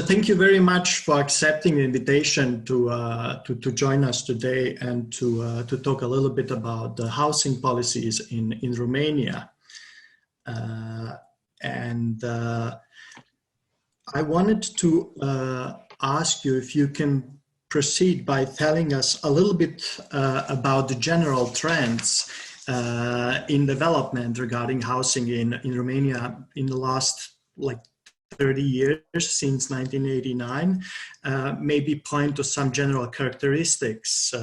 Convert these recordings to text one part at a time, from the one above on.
Thank you very much for accepting the invitation to join us today and to talk a little bit about the housing policies in Romania. I wanted to ask you if you can proceed by telling us a little bit about the general trends in development regarding housing in Romania in the last 30 years since 1989, maybe point to some general characteristics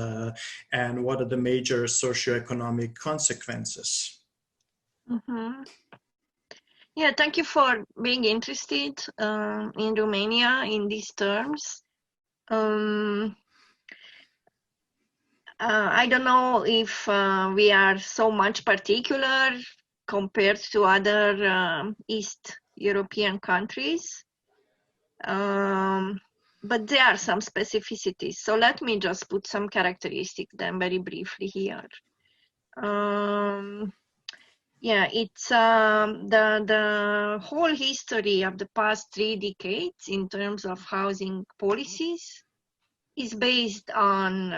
and what are the major socioeconomic consequences. Mm-hmm. Yeah, thank you for being interested in Romania in these terms. I don't know if we are so much particular compared to other East European countries, but there are some specificities. So let me just put some characteristics then very briefly here. Yeah, it's the whole history of the past 3 decades in terms of housing policies is based on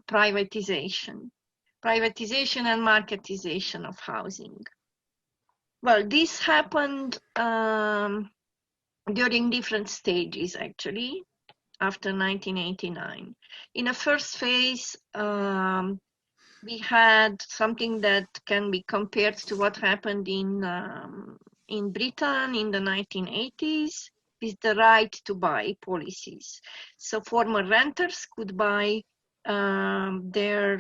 privatization and marketization of housing. Well, this happened during different stages, actually, after 1989. In a first phase, we had something that can be compared to what happened in Britain in the 1980s with the right to buy policies. So former renters could buy their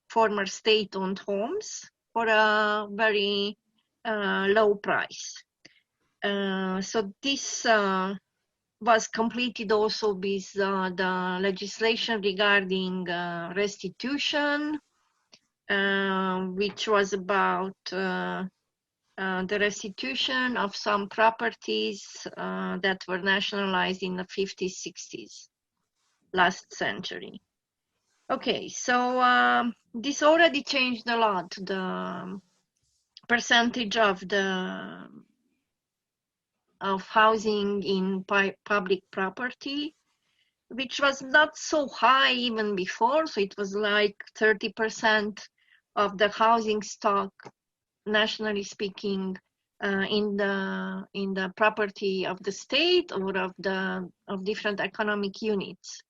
former state-owned homes for a very low price. So this was completed also with the legislation regarding restitution, which was about the restitution of some properties that were nationalized in the 50s, 60s, last century. Okay, so this already changed a lot, the percentage of housing in public property, which was not so high even before. So it was like 30% of the housing stock, nationally speaking, in the property of the state or of different economic units,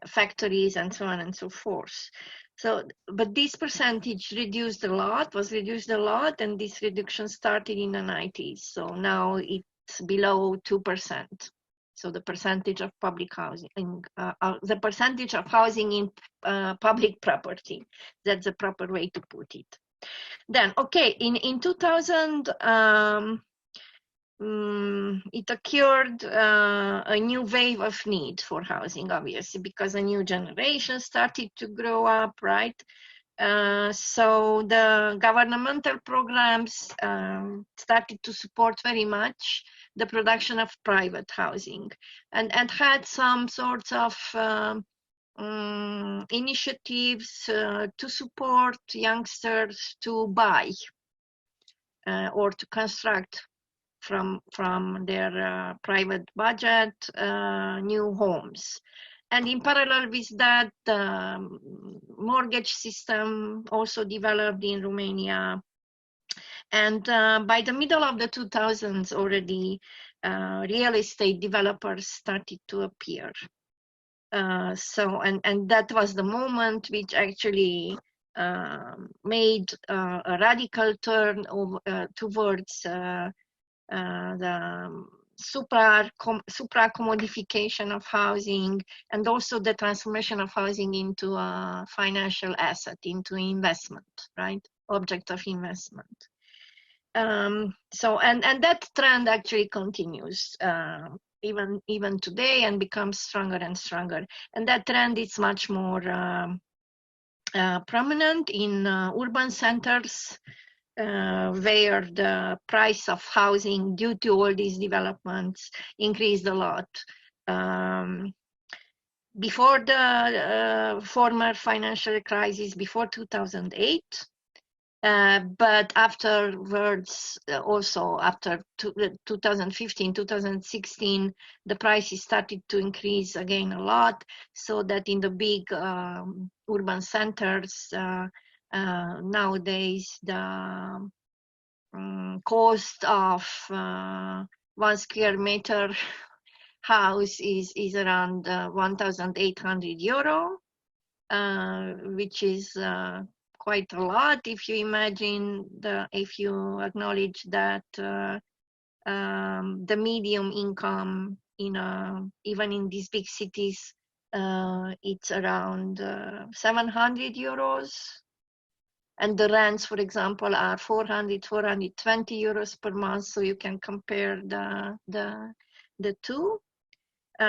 factories, and so on and so forth. So, but this percentage was reduced a lot, and this reduction started in the 90s. So now it's below 2%. So the percentage of public housing, the percentage of housing in public property, that's the proper way to put it. Then, okay, in 2000, it occurred a new wave of need for housing, obviously, because a new generation started to grow up, right? So the governmental programs started to support very much the production of private housing and had some sorts of initiatives to support youngsters to buy or to construct from their private budget new homes. And in parallel with that, the mortgage system also developed in Romania. And by the middle of the 2000s already, real estate developers started to appear. And that was the moment which actually made a radical turn towards the supra-commodification of housing, and also the transformation of housing into a financial asset, into investment, right? Object of investment. So, and that trend actually continues even today and becomes stronger and stronger. And that trend is much more prominent in urban centers, where the price of housing due to all these developments increased a lot. Before the former financial crisis, before 2008, But afterwards, also after 2015, 2016, the prices started to increase again a lot, so that in the big urban centers, nowadays the cost of 1 square meter house is around 1,800 euro, which is quite a lot if you imagine if you acknowledge that the medium income even in these big cities, it's around 700 euros. And the rents, for example, are 400, 420 euros per month. So you can compare the two.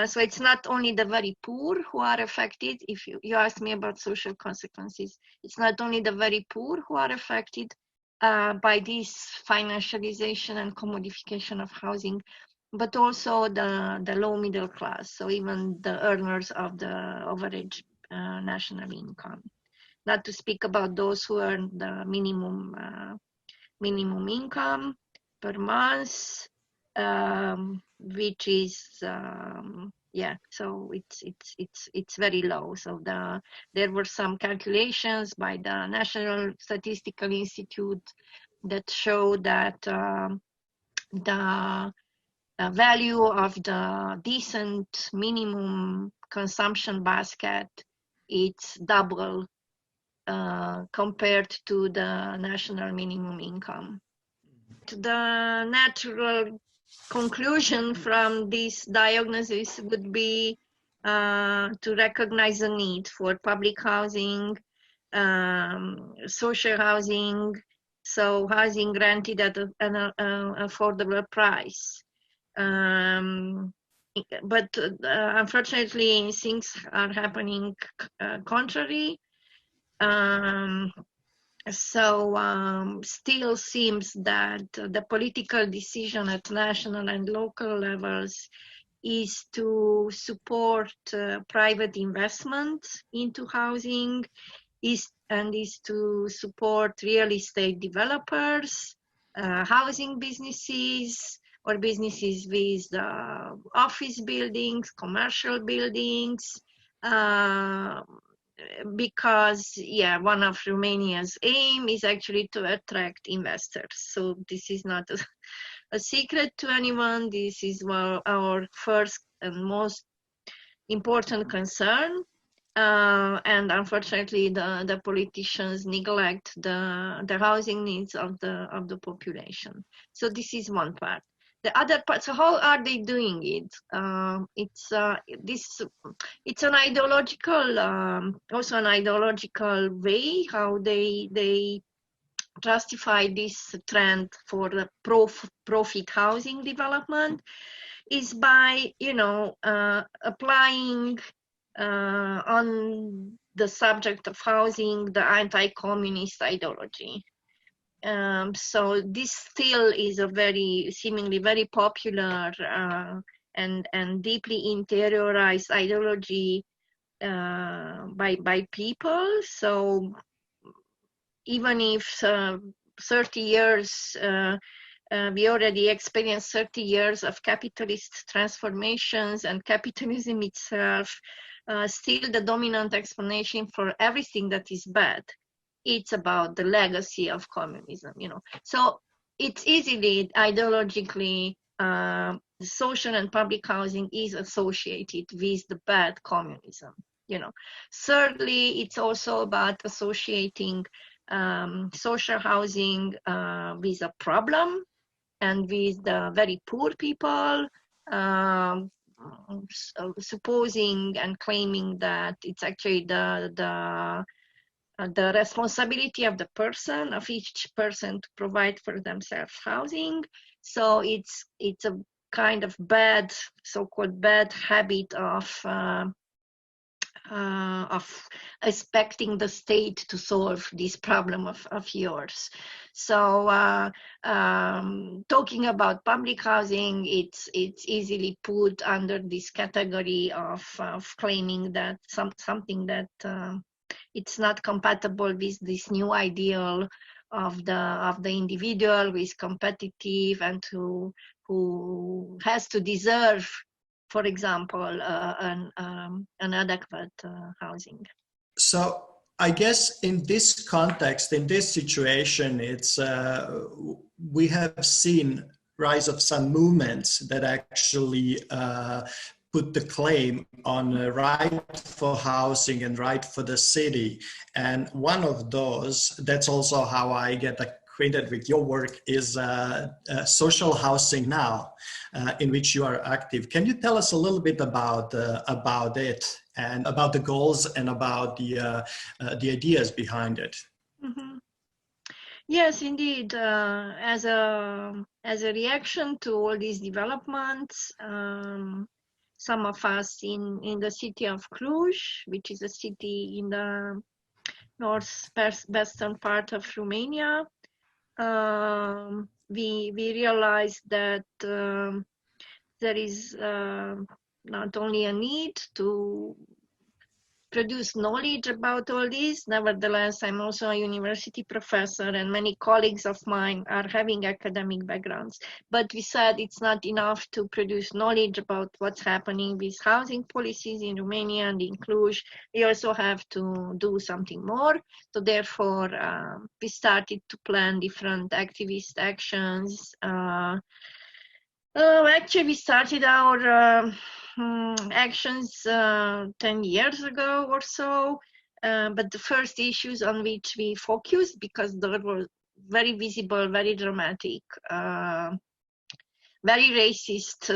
So it's not only the very poor who are affected. If you ask me about social consequences, it's not only the very poor who are affected by this financialization and commodification of housing, but also the low middle class. So even the earners of the average national income. Not to speak about those who earn the minimum income per month, which is so it's very low. So there were some calculations by the National Statistical Institute that show that the value of the decent minimum consumption basket, it's double compared to the national minimum income. The natural conclusion from this diagnosis would be to recognize the need for public housing, social housing, so housing rented at an affordable price. But unfortunately, things are happening contrary. Still seems that the political decision at national and local levels is to support private investment into housing, is to support real estate developers, housing businesses, or businesses with office buildings, commercial buildings, because one of Romania's aim is actually to attract investors. So this is not a secret to anyone. This is our first and most important concern. And unfortunately, the politicians neglect the housing needs of the population. So this is one part. The other part, so how are they doing it? It's an ideological, also an ideological way how they justify this trend for the profit housing development is by applying on the subject of housing the anti-communist ideology. So this still is a seemingly very popular and deeply interiorized ideology by people. So even if 30 years, we already experienced 30 years of capitalist transformations, and capitalism itself still the dominant explanation for everything that is bad. It's about the legacy of communism, So it's easily ideologically, social and public housing is associated with the bad communism, Thirdly, it's also about associating social housing with a problem and with the very poor people, supposing and claiming that it's actually the responsibility of the person, of each person, to provide for themselves housing. So it's a kind of bad, so-called bad habit of expecting the state to solve this problem of yours. So talking about public housing, it's easily put under this category of claiming that something that it's not compatible with this new ideal the individual who is competitive and who has to deserve, for example, an adequate housing. So I guess in this context, in this situation, it's we have seen rise of some movements that actually put the claim on the right for housing and right for the city. And one of those, that's also how I get acquainted with your work, is social housing now, in which you are active. Can you tell us a little bit about it and about the goals and about the ideas behind it? Mm-hmm. Yes, indeed. As a reaction to all these developments, some of us in the city of Cluj, which is a city in the northwestern part of Romania, we realized that there is not only a need to produce knowledge about all this. Nevertheless, I'm also a university professor, and many colleagues of mine are having academic backgrounds. But we said it's not enough to produce knowledge about what's happening with housing policies in Romania and in Cluj. We also have to do something more. So therefore, we started to plan different activist actions. Actually, we started our actions 10 years ago or so, but the first issues on which we focused, because they were very visible, very dramatic, very racist,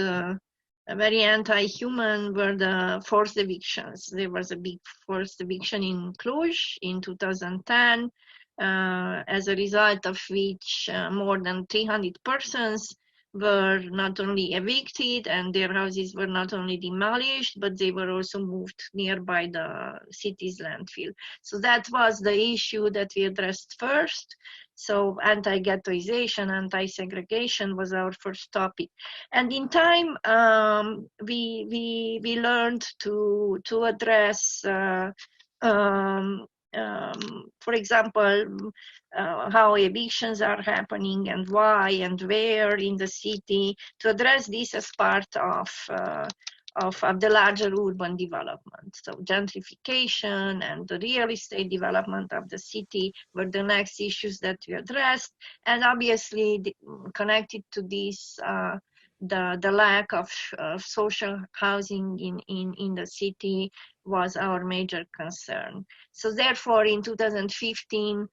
very anti-human, were the forced evictions. There was a big forced eviction in Cluj in 2010, as a result of which more than 300 persons were not only evicted, and their houses were not only demolished, but they were also moved nearby the city's landfill. So that was the issue that we addressed first. So anti-ghettoization, anti-segregation was our first topic. And in time, we learned to address for example, how evictions are happening and why and where in the city, to address this as part of the larger urban development. So gentrification and the real estate development of the city were the next issues that we addressed. And obviously connected to this, the lack of social housing in the city was our major concern. So therefore, in 2015,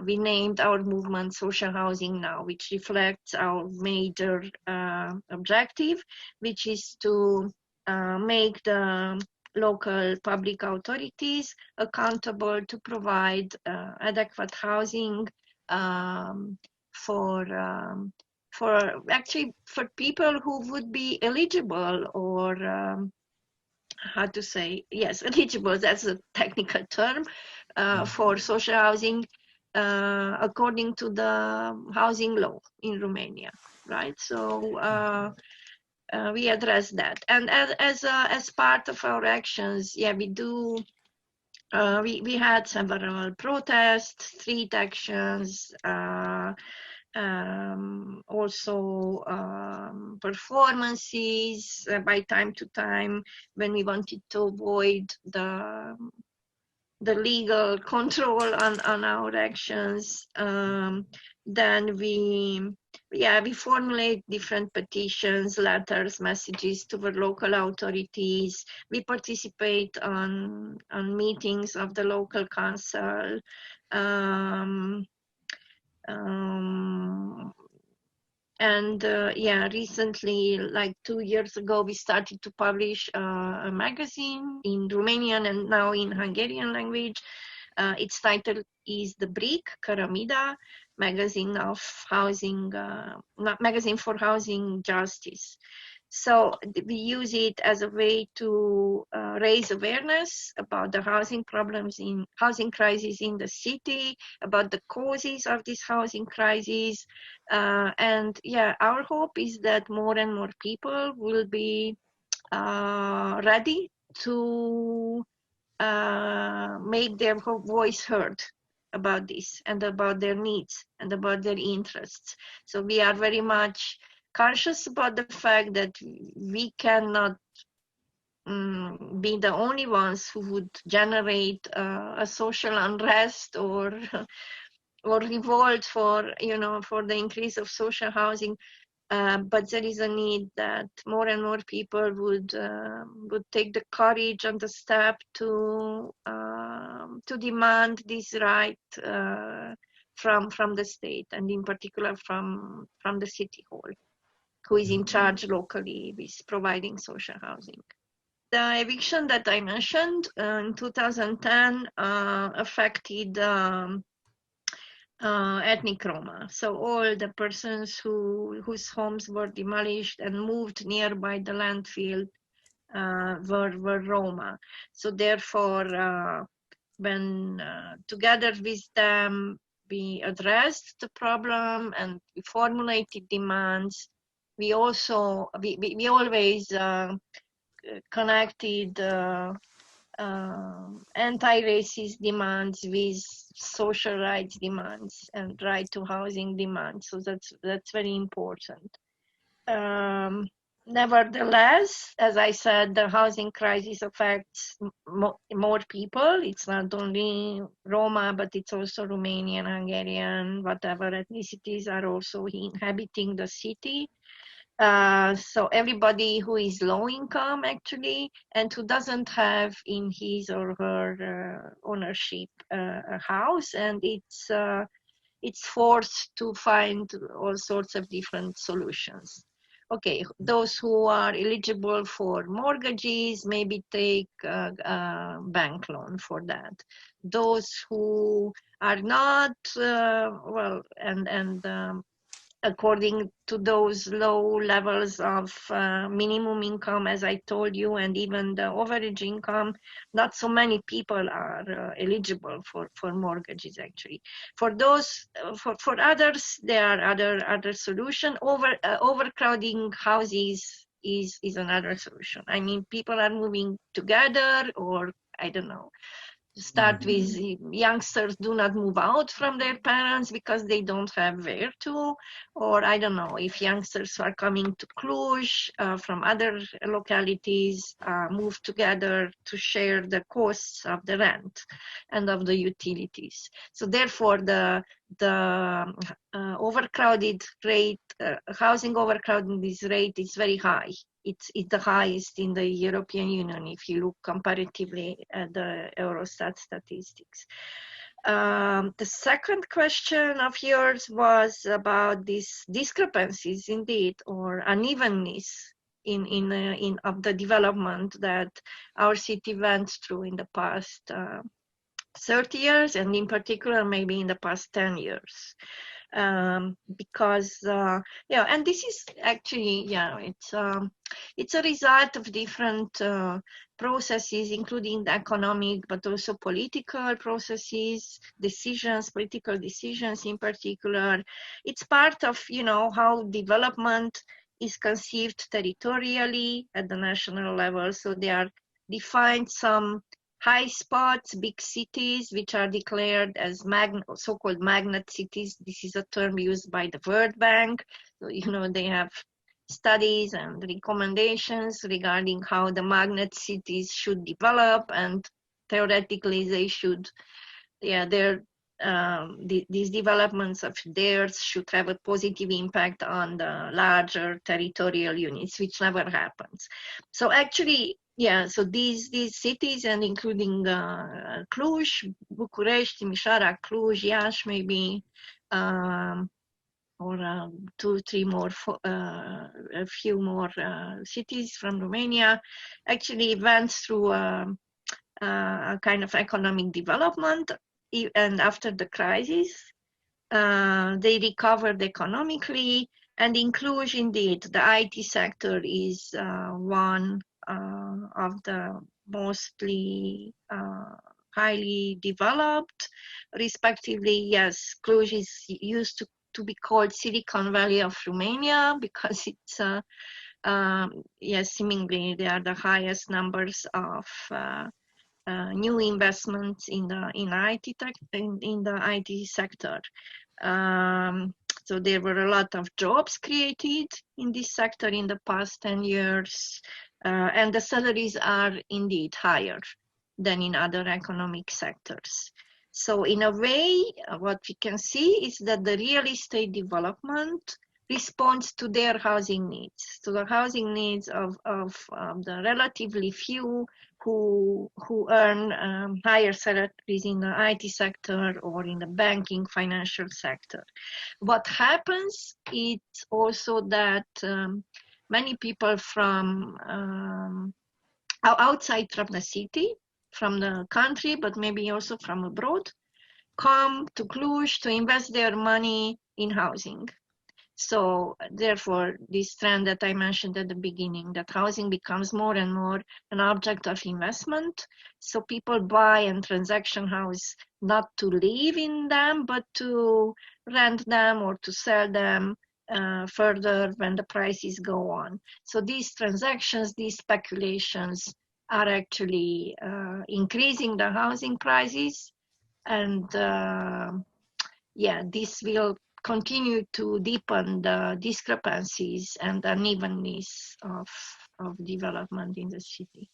we named our movement Social Housing Now, which reflects our major objective, which is to make the local public authorities accountable to provide adequate housing for people who would be eligible, or how to say, yes, eligible, that's a technical term, for social housing according to the housing law in Romania, right? So we address that. And as part of our actions, yeah, we do, we had several protests, street actions, also performances by time to time when we wanted to avoid the legal control on our actions. Then we formulate different petitions, letters, messages to the local authorities. We participate on meetings of the local council. Recently, like 2 years ago, we started to publish a magazine in Romanian and now in Hungarian language. Its title is The Brick, Caramida, magazine of housing, magazine for housing justice. So we use it as a way to raise awareness about the housing problems in housing crisis in the city, about the causes of this housing crisis. Our hope is that more and more people will be ready to make their voice heard about this and about their needs and about their interests. So we are very much conscious about the fact that we cannot be the only ones who would generate a social unrest or revolt for the increase of social housing. But there is a need that more and more people would take the courage and the step to demand this right from the state, and in particular from the city hall, who is in charge locally with providing social housing. The eviction that I mentioned in 2010 affected ethnic Roma. So all the persons whose homes were demolished and moved nearby the landfill were Roma. So therefore, when together with them we addressed the problem and we formulated demands, we also we always connected anti-racist demands with social rights demands and right to housing demands. So that's very important. Nevertheless, as I said, the housing crisis affects more people. It's not only Roma, but it's also Romanian, Hungarian, whatever ethnicities are also inhabiting the city. So everybody who is low income actually, and who doesn't have in his or her ownership a house, and it's forced to find all sorts of different solutions. Okay, those who are eligible for mortgages maybe take a bank loan for that. Those who are not, according to those low levels of minimum income, as I told you, and even the average income, not so many people are eligible for mortgages actually. For those, for others, there are other solutions. Overcrowding houses is another solution. I mean, people are moving together, or I don't know. Start with youngsters do not move out from their parents because they don't have where to, or I don't know, if youngsters are coming to Cluj from other localities, move together to share the costs of the rent and of the utilities. So therefore the overcrowded rate, housing overcrowding rate is very high. It's the highest in the European Union if you look comparatively at the Eurostat statistics. The second question of yours was about these discrepancies, indeed, or unevenness in of the development that our city went through in the past 30 years, and in particular maybe in the past 10 years. Because and this is actually it's a result of different processes, including the economic but also political processes, political decisions in particular. It's part of how development is conceived territorially at the national level. So there are defined some high spots, big cities, which are declared as so-called magnet cities. This is a term used by the World Bank. So, they have studies and recommendations regarding how the magnet cities should develop, and theoretically they should, these developments of theirs should have a positive impact on the larger territorial units, which never happens. So actually, so these cities, and including Cluj, Bucharest, Timișoara, Cluj, Iași, maybe, or 2, 3 more, a few more cities from Romania, actually went through a kind of economic development, and after the crisis, they recovered economically. And in Cluj, indeed, the IT sector is one of the mostly highly developed, respectively. Yes, Cluj is used to be called Silicon Valley of Romania because it's seemingly they are the highest numbers of new investments in the IT sector. So there were a lot of jobs created in this sector in the past 10 years, and the salaries are indeed higher than in other economic sectors. So in a way, what we can see is that the real estate development responds to their housing needs, to the housing needs of the relatively few who earn higher salaries in the IT sector or in the banking financial sector. What happens is also that many people from outside from the city, from the country, but maybe also from abroad, come to Cluj to invest their money in housing. So therefore, this trend that I mentioned at the beginning, that housing becomes more and more an object of investment. So people buy and transaction house not to live in them, but to rent them or to sell them further when the prices go on. So these transactions, these speculations are actually increasing the housing prices. And yeah, this will continue to deepen the discrepancies and unevenness of development in the city.